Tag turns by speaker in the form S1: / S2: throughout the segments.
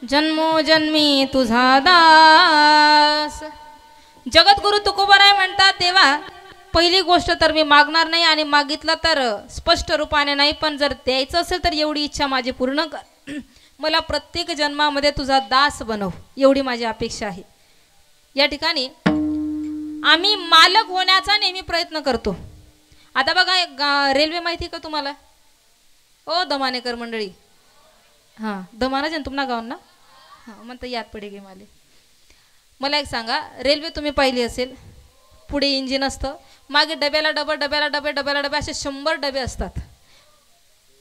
S1: जन्मोजन्मी तुझा दास. जगद्गुरु तुकोबाराय म्हणतात, देवा पहिली गोष्ट तर मी मागणार नाही आणि मागितलं तर स्पष्ट रूपाने नाही, पण जर द्यायचं असेल तर एवढी इच्छा माझी पूर्ण कर. मला प्रत्येक जन्मामध्ये तुझा दास बनव, एवढी माझी अपेक्षा आहे. या ठिकाणी आम्ही मालक होण्याचा नेहमी प्रयत्न करतो. आता बघा रेल्वे माहिती का तुम्हाला? ओ दमानेकर मंडळी, हां दमाना जन तुम्हाला गाव ना, हां म्हणतं याद पडे गे मला एक सांगा, रेल्वे तुम्ही पाहिली असेल, पुढे इंजिन असतं, मागे डब्याला डबे डब्याला डबे डब्याला डबे असे 100 डबे असतात.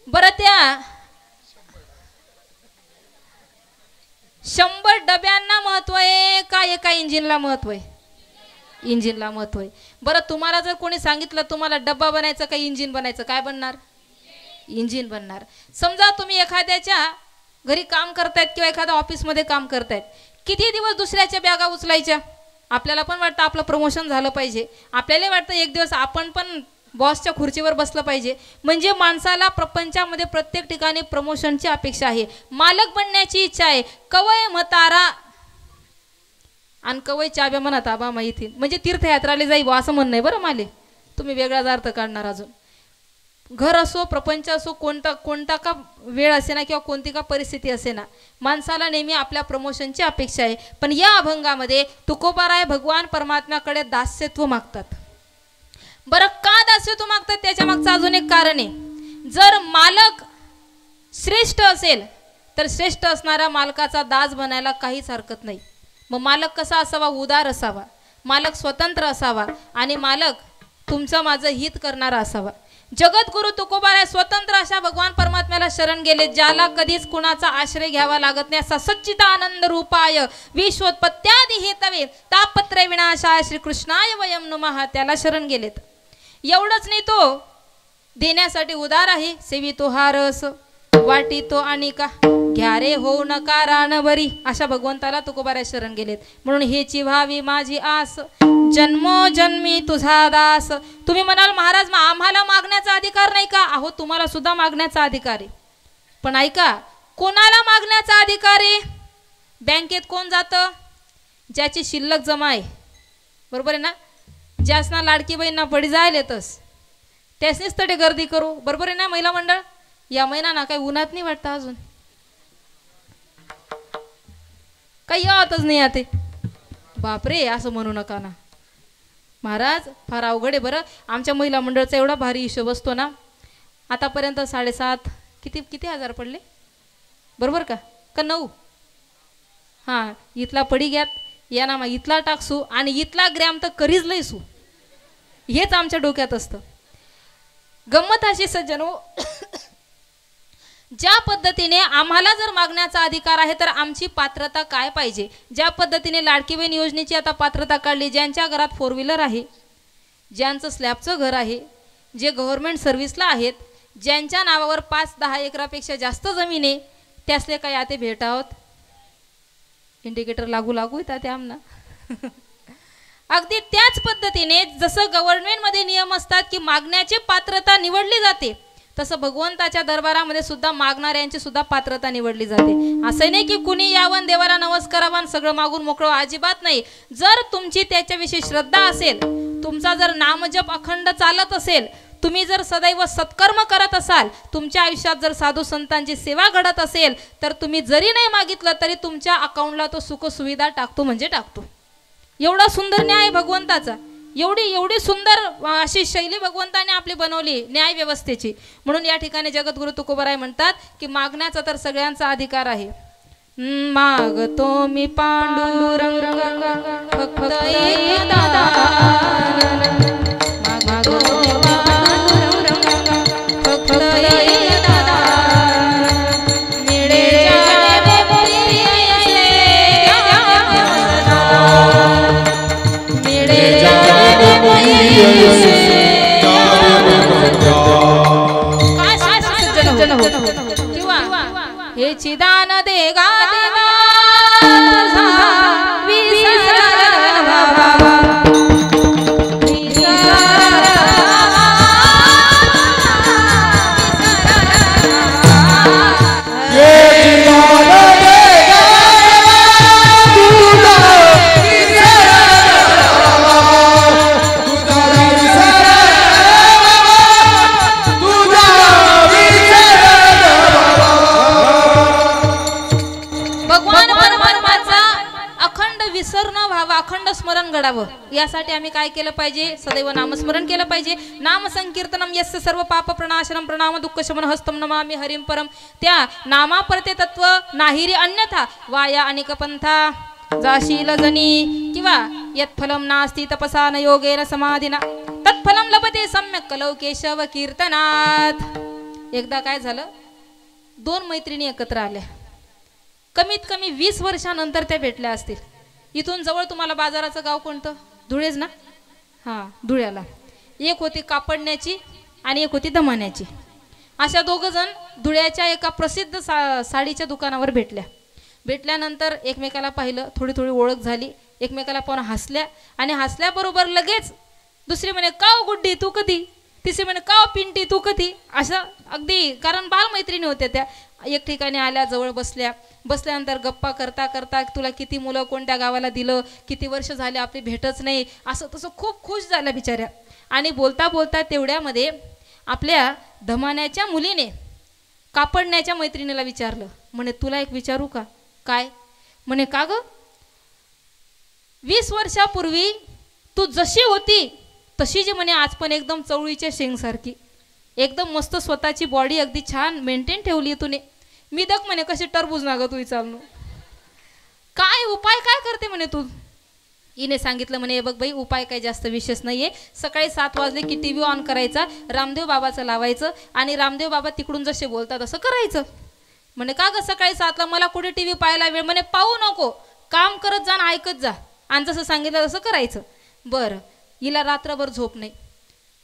S1: बरं त्या 100 डब्यांना महत्व आहे का एका इंजिनला महत्व आहे? इंजिनला महत्व आहे. बरं तुम्हाला जर कोणी सांगितलं तुम्हाला डब्बा बनायचं का इंजिन बनायचं, काय बनणार? इंजिन बनणार. समजा तुम्ही एखाद्याच्या घरी काम करतायत किंवा एखाद्या ऑफिसमध्ये काम करतायत, किती दिवस दुसऱ्याच्या बॅगा उचलायच्या? आपल्याला पण वाटतं आपलं प्रमोशन झालं पाहिजे, आपल्याला वाटतं एक दिवस आपण पण बॉसच्या खुर्चीवर बसलं पाहिजे. म्हणजे माणसाला प्रपंचामध्ये प्रत्येक ठिकाणी प्रमोशनची अपेक्षा आहे, मालक बनण्याची इच्छा आहे. कवय म्हातारा आणि कवय चाब्या म्हणत आबा माहिती, म्हणजे तीर्थयात्राला जाई असं म्हणणं आहे. बरं माले, तुम्ही वेगळाच अर्थ काढणार. अजून घर असो, प्रपंच असो, कोणता का वेळ असे ना किंवा कोणती का परिस्थिती असे ना, माणसाला नेहमी आपल्या प्रमोशनची अपेक्षा आहे. पण या अभंगामध्ये तुकोबाराय भगवान परमात्म्याकडे दास्यत्व मागतात. बरं का दास्यत्व मागतात? त्याच्या मागचं अजून एक कारण आहे. जर मालक श्रेष्ठ असेल तर श्रेष्ठ असणाऱ्या मालकाचा दास बनायला काहीच हरकत नाही. मग मालक कसा असावा? उदार असावा, मालक स्वतंत्र असावा आणि मालक तुमचं माझं हित करणारा असावा. जगद्गुरु तुकोबाराय स्वतंत्र अशा भगवान परमात्म्याला शरण गेले, ज्याला कधीच कुणाचा आश्रय घ्यावा लागत नाही असा सच्चिदानंद रूपाय विश्वोत्पत्त्यादि हेतवे तापत्रय विनाशाय श्रीकृष्णाय वयम नमः, त्याला शरण गेलेत. एवढंच नाही, तो देण्यासाठी उदार आहे. सेवितो हा रस वाटितो अनिका घ्या रे हो नका रानवरी, अशा भगवंताला तुकोबाराय शरण गेलेत. म्हणून हेची व्हावी माझी आस, जन्मोजन्मी तुझा दास. तुम्ही म्हणाल महाराज आम्हाला मागण्याचा अधिकार नाही का? अहो तुम्हाला सुद्धा मागण्याचा अधिकार आहे. पण ऐका, कोणाला मागण्याचा अधिकार आहे? बँकेत कोण जातं? ज्याची शिल्लक जमा आहे, बरोबर आहे ना? ज्यासना लाडकी बहीणना पडी जायला येतस त्यासनीच तडे गर्दी करू, बरोबर आहे ना? महिला मंडळ या महिना ना काही उन्हात नाही वाटतं, अजून काही यावतच नाही आते. बापरे असं म्हणू नका ना महाराज, फार अवघड आहे. बरं आमच्या महिला मंडळाचा एवढा भारी हिशोब असतो ना, आतापर्यंत 7.5 किती किती हजार पडले बरोबर का 9? हां इथला पडी घ्यात या ना मग इथला टाकसू आणि इथला ग्रॅम तर करीच लयसू, हेच आमच्या डोक्यात असतं. गंमत अशी सज्जनो, ज्या पद्धतीने आम्हाला जर मागण्याचा अधिकार आहे तर आमची पात्रता काय पाहिजे. ज्या पद्धतीने लाडकी बहीण योजनेची आता पात्रता काढली, ज्यांच्या घरात 4 व्हीलर आहे, ज्यांचं स्लॅबचं घर आहे, जे गव्हर्नमेंट सर्व्हिसला आहेत, ज्यांच्या नावावर 5-10 एकरापेक्षा जास्त जमीन आहे, त्यासले काय आता भेट आहोत. इंडिकेटर लागू येतात ते आमना. अगदी त्याच पद्धतीने जसं गव्हर्नमेंटमध्ये नियम असतात की मागण्याची पात्रता निवडली जाते, तसं भगवंताच्या दरबारामध्ये सुद्धा मागणाऱ्यांची सुद्धा पात्रता निवडली जाते. असं नाही की कुणी यावन देवाला नमस्कारावान सगळं मागून मोकळं, अजिबात नाही. जर तुमची त्याच्याविषयी श्रद्धा असेल, तुमचा जर नामजप अखंड चालत असेल, तुम्ही जर सदैव सत्कर्म करत असाल, तुमच्या आयुष्यात जर साधू संतांची सेवा घडत असेल, तर तुम्ही जरी नाही मागितलं तरी तुमच्या अकाउंटला तो सुखसुविधा टाकतो म्हणजे टाकतो. एवढा सुंदर न्याय भगवंताचा, एवढी सुंदर अशी शैली भगवंताने आपली बनवली न्याय व्यवस्थेची. म्हणून या ठिकाणी जगद्गुरु तुकोबाराय म्हणतात की मागण्याचा तर सगळ्यांचा अधिकार आहे. मागतो मी पांडुरंग फक्त एक दान, मागतो फक्त एक दान, मिळे जाणे बोलियसे मिळे जाणे बोलियसे. काय सज्जन हो किंवा हे चिदान देगा देगा तुझा विसर बाबा अखंड स्मरण घडावं, यासाठी आम्ही काय केलं पाहिजे, सदैव नामस्मरण केलं पाहिजे. नाम संकीर्तनम यस्य सर्व पाप प्रणाशनम प्रणाम दुःख शमन हस्तम नमामि हरिम परम. त्या नामापरते तत्व नाहिरी अन्यथा वाया अनेक पंथा जाशील जनी किंवा यत्फलम नास्ति तपसा न योगेन समाधिना तत्फलम लभते सम्यक कलौ केशव कीर्तनात. एकदा काय झालं, 2 मैत्रिणी एकत्र आल्या. कमीत कमी 20 वर्षानंतर त्या भेटल्या असतील. इथून जवळ तुम्हाला बाजाराचं गाव कोणतं, धुळेच ना. हां धुळ्याला एक होती कापडण्याची आणि एक होती दमाण्याची. अशा 2 जण धुळ्याच्या एका प्रसिद्ध साडीच्या दुकानावर भेटल्यानंतर एकमेकाला पाहिलं, थोडी ओळख झाली, एकमेकाला पाहून हसल्या आणि हसल्याबरोबर लगेच दुसरी म्हणे काव गुड्डी तू कधी, तिसरी म्हणे काव पिंटी तू कधी. असं अगदी, कारण बालमैत्रिणी होत्या त्या. एक ठिकाणी आल्या, जवळ बसल्यानंतर गप्पा करता करता तुला किती मुलं, कोणत्या गावाला दिलं, किती वर्ष झाले आपली भेटच नाही, असं तसं खूप खुश झाल्या बिचाऱ्या. आणि बोलता बोलता तेवढ्यामध्ये आपल्या धमाण्याच्या मुलीने कापडण्याच्या मैत्रिणीला विचारलं, म्हणे तुला एक विचारू का. काय म्हणे, का ग 20 वर्षापूर्वी तू जशी होती तशी जी म्हणे आज पण एकदम चवळीच्या शेंगसारखी, एकदम मस्त स्वतःची बॉडी अगदी छान मेंटेन ठेवली तुने. मी दक म्हणे कशी टरबूज ना ग तू चालू, काय उपाय काय करते म्हणे तू. हिने सांगितलं म्हणे बघ बाई, उपाय काय जास्त विशेष नाहीये. सकाळी 7 वाजले की टीव्ही ऑन करायचा, रामदेव बाबाचं लावायचं आणि रामदेव बाबा तिकडून जसे बोलतात तसं करायचं. म्हणे का ग सकाळी 7ला मला कुठे टीव्ही पाहायला वेळ. म्हणे पाहू नको, काम करत जा ना ऐकत जा, आणि जसं सांगितलं तसं करायचं. बरं, हिला रात्रभर झोप नाही.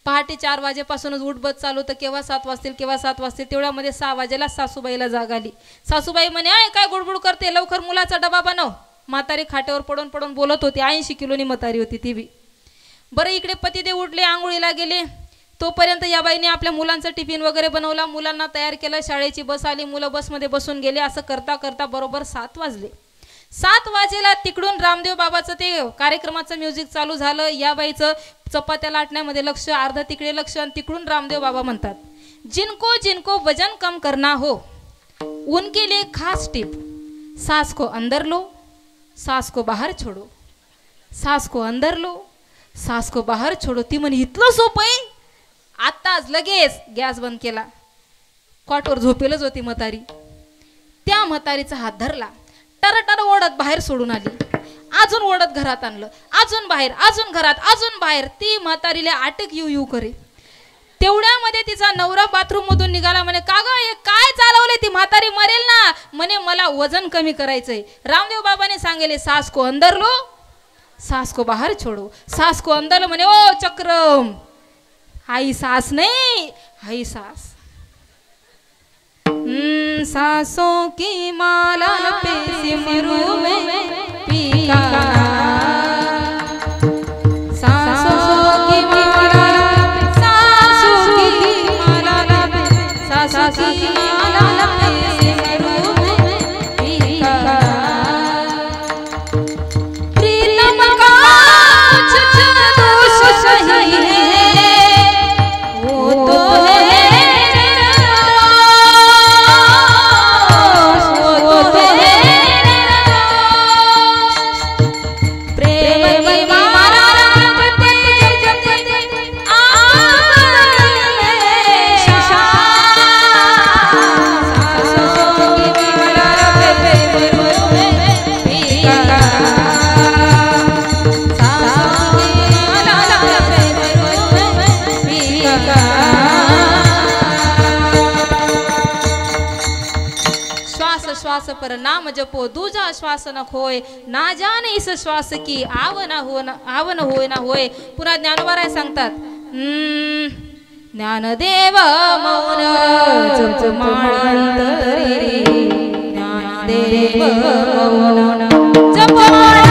S1: पहाटे 4 वाजेपासूनच उठबत चालू, तर केव्हा 7 वाजतील केव्हा 7 वाजतील. तेवढ्यामध्ये 6 वाजेला सासूबाईला जाग आली. सासूबाई म्हणे आय काय गुडबुड करते, लवकर मुलाचा डबा बनव. म्हातारी खाट्यावर पडून पडून बोलत होती. 80 किलोनी म्हातारी होती ती बी. बरं इकडे पतिदेव उठले, आंघोळीला गेले. तोपर्यंत या बाईने आपल्या मुलांचा टिफिन वगैरे बनवला, मुलांना तयार केलं, शाळेची बस आली, मुलं बसमध्ये बसून गेले. असं करता करता बरोबर 7 वाजले. 7 वाजेला तिकडून रामदेव बाबाचं ते कार्यक्रमाचं म्युझिक चालू झालं. या बाईचं चपात्या लाटण्यामध्ये लक्ष, अर्ध तिकडे लक्ष, आणि तिकडून रामदेव बाबा म्हणतात, जिनको जिनको वजन कम करना हो उनके लिए खास टिप, सांस को अंदर लो, सांस को बाहर छोड़ो, सांस को अंदर लो, सांस को बाहर छोड़ो. ती म्हणे इतलं सोपं आहे. आत्ताच लगेच गॅस बंद केला, कॉटवर झोपेलच होती म्हातारी. त्या म्हातारीचा हात धरला, टरटर ओढत बाहेर सोडून आली. अजून ओढत घरात आणलं, अजून बाहेर, अजून घरात, अजून बाहेर. ती म्हातारीला अटक येऊ येऊ करे. तेवढ्यामध्ये तिचा नवरा बाथरूम मधून निघाला. म्हणे का ग हे काय चालवले, ती म्हातारी मरेल ना. म्हणे मला वजन कमी करायचंय. रामदेव बाबाने सांगेले सास को अंदर लो सास को बाहर छोड़ो. सास को अंदर लो म्हणे ओ चक्रम, आई सास नहीं आई सास. सासों की माला पे सिमरू में पीका, सासों की माला पे, सासों की माला पे, सासों की माला पे सिमरू में पीका. प्रीतम का दोष सही है वो तो है पर नाम जपो दूजा श्वास न खोय, ना जाने इस श्वास की आवन होय ना होय. पुन्हा ज्ञानोबाराय सांगतात ज्ञानदेव मौन जपमाळंतरी, ज्ञानदेव मौन जपमाळंतरी.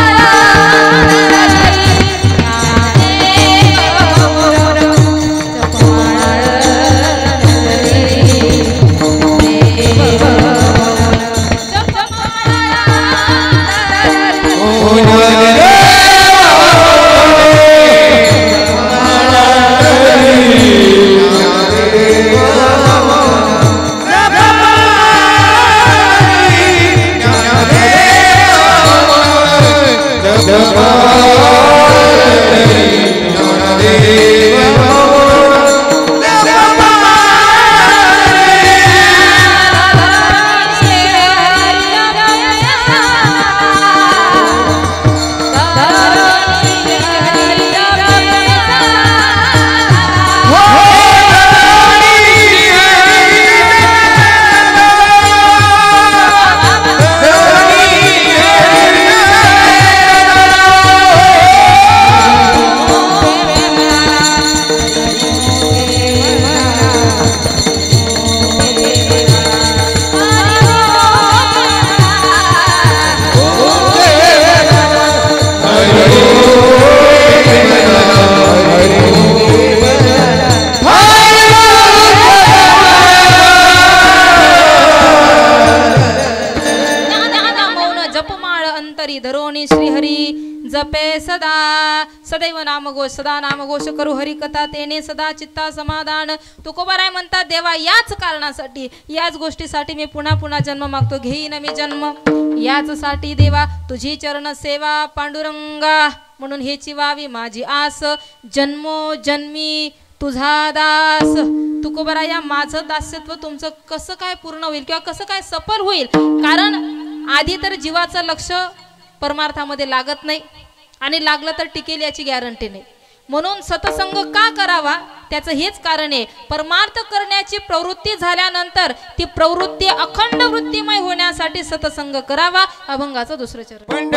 S1: जपे सदा सदैव नामघोष, सदा नामघोष करू हरिकथा, तेने सदा चित्ता समाधान. तुकोबाराय म्हणतात देवा याच कारणासाठी, याच गोष्टीसाठी मी पुन्हा पुन्हा जन्म मागतो. घेईन मी जन्म याच साठी देवा, तुझी चरण सेवा पांडुरंगा. म्हणून हेची व्हावी माझी आस, जन्मोजन्मी तुझा दास. तुकोबाराया माझं दास्यत्व तुमचं कसं काय पूर्ण होईल किंवा कसं काय सफल होईल. कारण आधी तर जीवाचं लक्ष परमार्थामध्ये लागत नाही आणि लागलं तर टिकेल याची गॅरंटी नाही. म्हणून सत्संग का करावा त्याचं हेच कारण आहे. परमार्थ करण्याची प्रवृत्ती झाल्यानंतर ती प्रवृत्ती अखंड वृत्तीमय होण्यासाठी सत्संग करावा. अभंगाचं दुसरं चरण.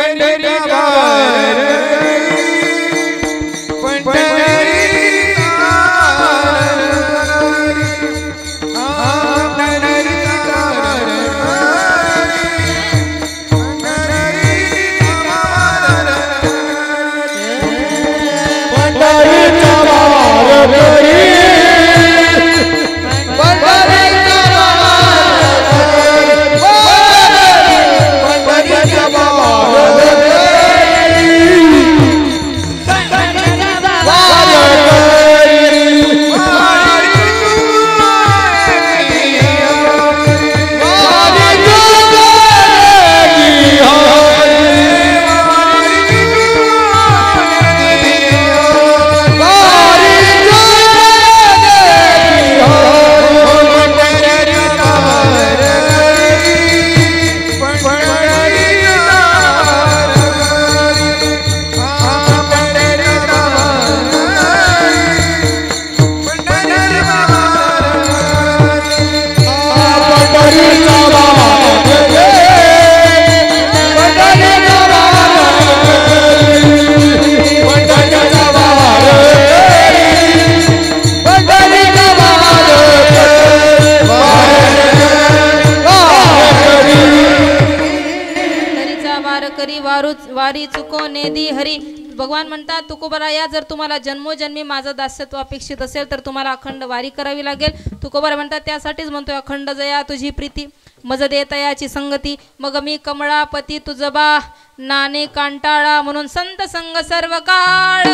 S1: काही चुकोने दी हरी. भगवान म्हणतात तुकोबराया जर तुम्हाला जन्मोजन्मी माझं दास्यत्व अपेक्षित असेल तर तुम्हाला अखंड वारी करावी लागेल. तुकोबरा म्हणतात त्यासाठीच म्हणतोय अखंड जया तुझी प्रीती मज देतयाची संगती. मग मी कमळापती तुझबा नाने कांटाळा म्हणून संत संग सर्व काळ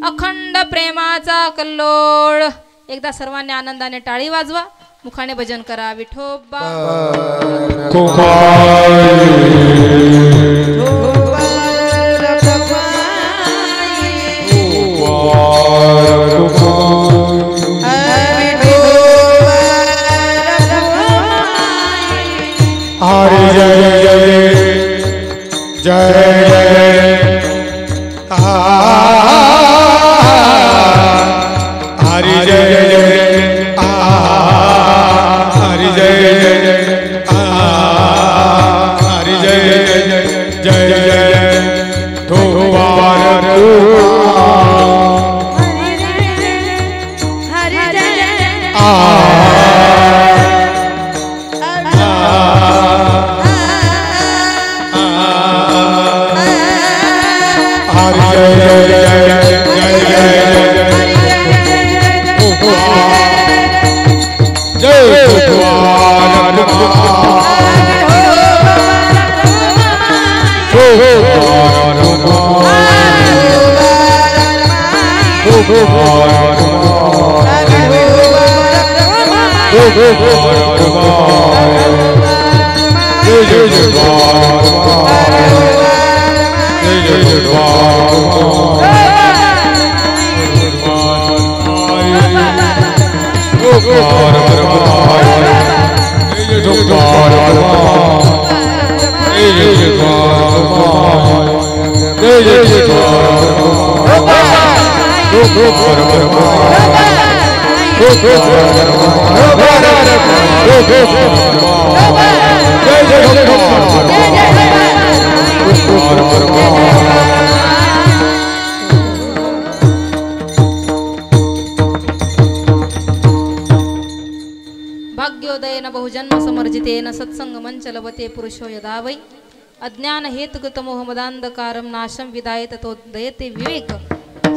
S1: अखंड प्रेमाचा कल्लोळ. एकदा सर्वांनी आनंदाने टाळी वाजवा मुखाने भजन करा विठोबा.
S2: हरि जय जय जय जय हरि जय जय हरि जय जय हरि जय जय जय धोवार
S1: भाग्योदयेन बहुजन्म समर्जितेन सत्संग मंचलवते पुरुषो यदा वै अज्ञान हेतुगत मोहमदांधकारम नाशम विदायत तो दयते विवेक.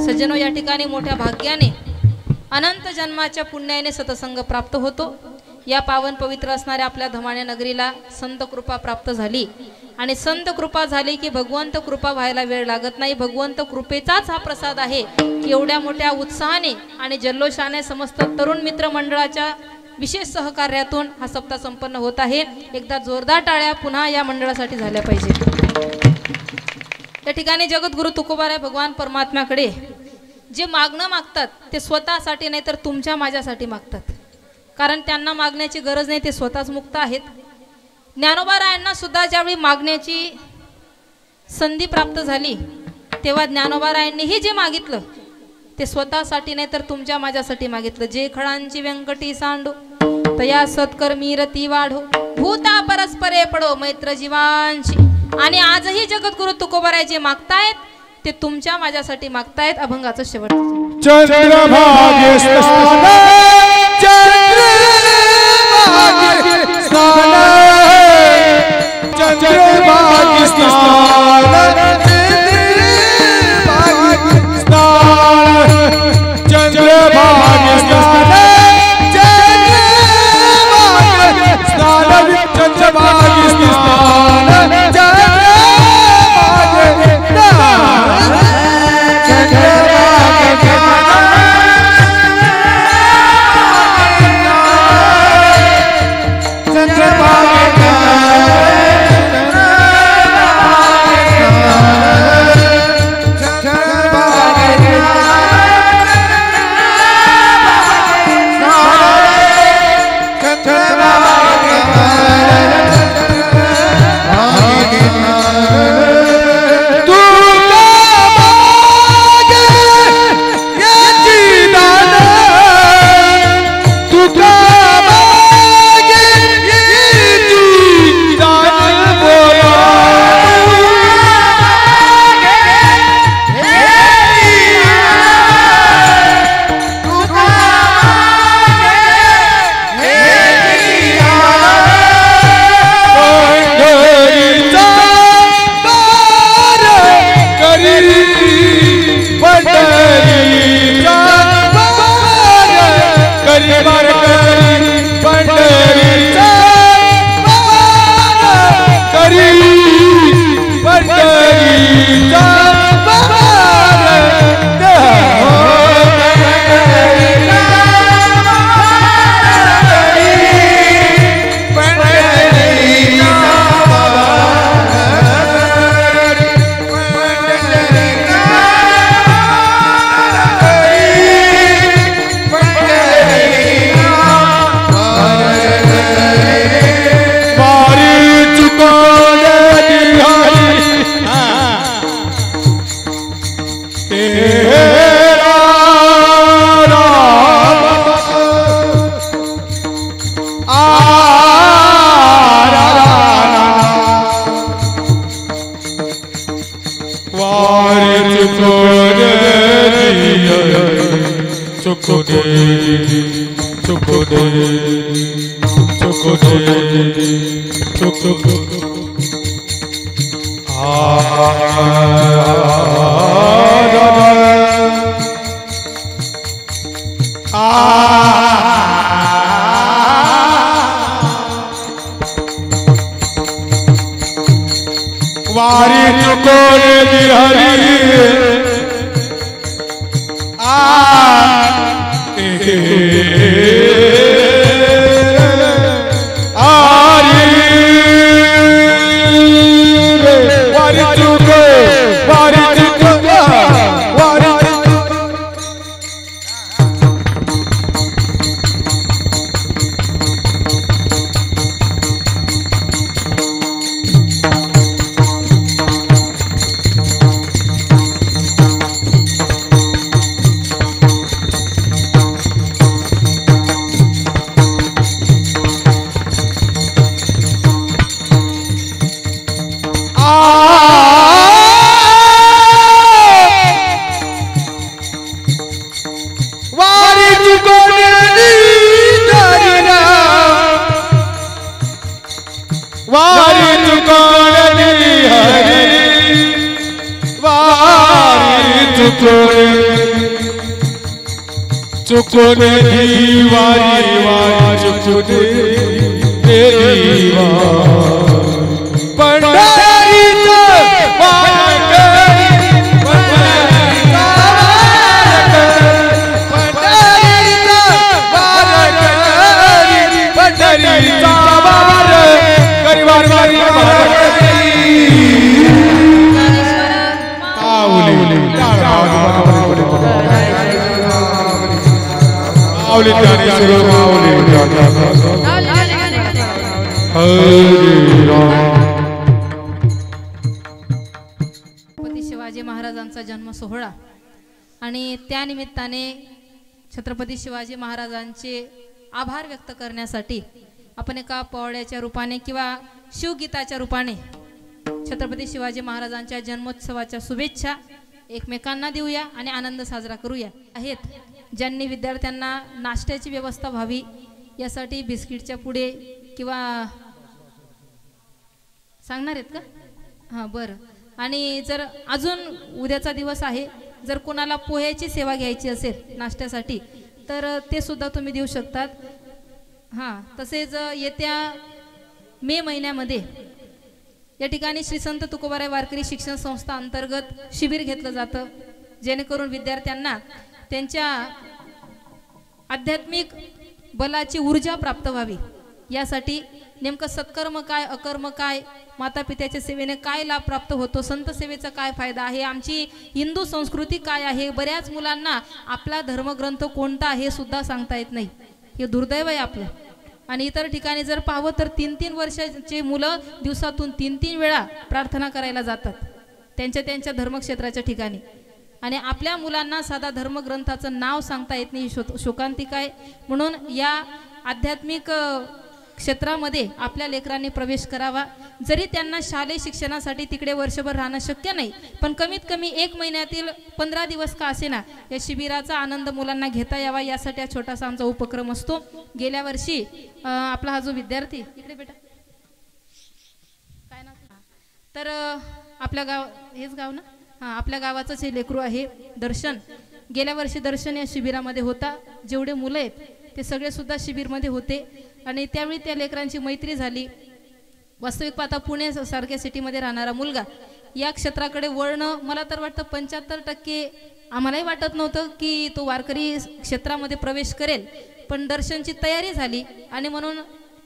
S1: सज्जनो या ठिकाणी मोठ्या भाग्याने अनंत जन्माच्या पुण्याने सतसंग प्राप्त होतो. या पावन पवित्र असणाऱ्या आपल्या धमाण्या नगरीला संत कृपा प्राप्त झाली आणि संत कृपा झाली की भगवंत कृपा व्हायला वेळ लागत नाही. भगवंत कृपेचाच हा प्रसाद आहे की एवढ्या मोठ्या उत्साहाने आणि जल्लोषाने समस्त तरुण मित्र मंडळाच्या विशेष सहकार्यातून हा सप्ताह संपन्न होत आहे. एकदा जोरदार टाळ्या पुन्हा या मंडळासाठी झाल्या पाहिजे. त्या ठिकाणी जगद्गुरु तुकोबाराय भगवान परमात्म्याकडे जे मागणं मागतात ते स्वतःसाठी नाही तर तुमच्या माझ्यासाठी मागतात. कारण त्यांना मागण्याची गरज नाही, ते स्वतःच मुक्त आहेत. ज्ञानोबारायांना सुद्धा ज्यावेळी मागण्याची संधी प्राप्त झाली तेव्हा ज्ञानोबारायांनीही जे मागितलं ते स्वतःसाठी नाही तर तुमच्या माझ्यासाठी मागितलं. जे खडांची व्यंकटी सांडो तया सत्कर्मी रती वाढो भूता परस्परे पडो मैत्र जीवांची. आणि आजही जगद्गुरु तुकोबाराय जे मागतायत ते तुमच्या माझ्यासाठी मागतायत. अभंगाचं शेवट.
S2: चंद्रभाग्य स्नान चंद्रभाग्य स्नान चंद्रभाग्य स्नान चंद्रभाग्य स्नान चंद्रभाग्य स्नान चुको दे चुको दे चुको वारी चुको दे हरी चुकोने दीवारी वारी चुकोने दीवारी पंडारी तो पंडारी पंडारी तो पंडारी बाबर परिवार वारी
S1: छत्रपती शिवाजी महाराजांचा जन्म सोहळा आणि त्या निमित्ताने छत्रपती शिवाजी महाराजांचे आभार व्यक्त करण्यासाठी आपण एका पोवाड्याच्या रूपाने किंवा शिवगीताच्या रूपाने छत्रपती शिवाजी महाराजांच्या जन्मोत्सवाच्या शुभेच्छा एकमेकांना देऊया आणि आनंद साजरा करूया. आहेत ज्यांनी विद्यार्थ्यांना नाश्त्याची व्यवस्था व्हावी यासाठी बिस्किटच्या पुढे किंवा सांगणार आहेत का? हां बरं. आणि जर अजून उद्याचा दिवस आहे, जर कोणाला पोह्याची सेवा घ्यायची असेल नाश्त्यासाठी तर ते सुद्धा तुम्ही देऊ शकतात. हां तसेच येत्या मे महिन्यामध्ये या ठिकाणी श्री संत तुकोबाराय वारकरी शिक्षण संस्था अंतर्गत शिबिर घेतलं जातं, जेणेकरून विद्यार्थ्यांना त्यांच्या आध्यात्मिक बलाची ऊर्जा प्राप्त व्हावी. यासाठी नेमकं सत्कर्म काय, अकर्म काय, माता पित्याच्या सेवेने काय लाभ प्राप्त होतो, संत सेवेचा काय फायदा आहे, आमची हिंदू संस्कृती काय आहे. बऱ्याच मुलांना आपला धर्मग्रंथ कोणता आहे सुद्धा सांगता येत नाही. हे दुर्दैव आहे आपलं. आणि इतर ठिकाणी जर पाहावं तर 3-3 वर्षाचे मुलं दिवसातून 3-3 वेळा प्रार्थना करायला जातात त्यांच्या धर्मक्षेत्राच्या ठिकाणी. आणि आपल्या मुलांना साधा धर्मग्रंथाचं नाव सांगता येत नाही. शोकांतिका आहे. म्हणून या आध्यात्मिक क्षेत्रामध्ये आपल्या लेकरांनी प्रवेश करावा. जरी त्यांना शालेय शिक्षणासाठी तिकडे वर्षभर राहणं शक्य नाही, पण कमीत कमी 1 महिन्यातील 15 दिवस का असेना या शिबिराचा आनंद मुलांना घेता यावा, यासाठी हा छोटासा आमचा उपक्रम असतो. गेल्या वर्षी आपला हा जो विद्यार्थी इकडे बेटा काय नाव तर आपल्या गाव हेच गाव ना, हां आपल्या गावाचंच हे लेकरू आहे दर्शन. गेल्या वर्षी दर्शन या शिबिरामध्ये होता. जेवढे मुलं आहेत ते सगळे सुद्धा शिबिरमध्ये होते आणि त्यावेळी त्या लेकरांची मैत्री झाली. वास्तविक पाहता पुणे सारख्या सिटीमध्ये राहणारा मुलगा या क्षेत्राकडे वळणं, मला तर वाटतं 75% आम्हालाही वाटत नव्हतं की तो वारकरी क्षेत्रामध्ये प्रवेश करेल, पण दर्शनची तयारी झाली. आणि म्हणून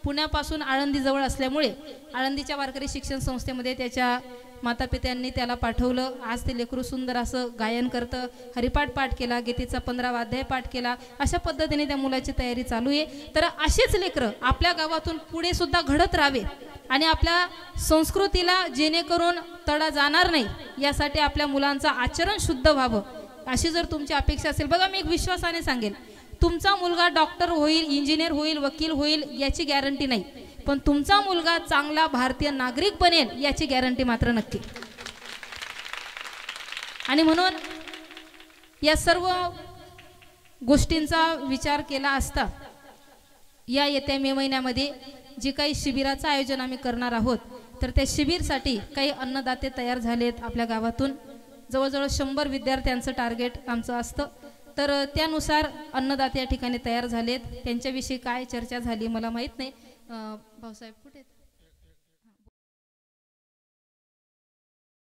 S1: पुण्यापासून आळंदीजवळ असल्यामुळे आळंदीच्या वारकरी शिक्षण संस्थेमध्ये त्याच्या मातापित्यांनी त्याला पाठवलं. आज ते लेकरू सुंदर असं गायन करतं, हरिपाठ पाठ केला, गीतेचा 15वा अध्याय पाठ केला. अशा पद्धतीने त्या मुलाची तयारी चालू आहे. तर अशीच लेकरं आपल्या गावातून पुढे सुद्धा घडत राहावे आणि आपल्या संस्कृतीला जेणेकरून तडा जाणार नाही यासाठी आपल्या मुलांचं आचरण शुद्ध व्हावं, अशी जर तुमची अपेक्षा असेल. बघा मी एक विश्वासाने सांगेल, तुमचा मुलगा डॉक्टर होईल, इंजिनियर होईल, वकील होईल याची गॅरंटी नाही, पण तुमचा मुलगा चांगला भारतीय नागरिक बनेल याची गॅरंटी मात्र नक्की. आणि म्हणून या सर्व गोष्टींचा विचार केला असता या येत्या मे महिन्यामध्ये जे काही शिबिराचं आयोजन आम्ही करणार आहोत, तर त्या शिबिरसाठी काही अन्नदाते तयार झालेत आपल्या गावातून. जवळजवळ 100 विद्यार्थ्यांचं टार्गेट आमचं असतं. तर त्यानुसार अन्नदाते या ठिकाणी तयार झालेत. त्यांच्याविषयी काय चर्चा झाली मला माहीत नाही. भाऊसाहेब कुठे आहेत?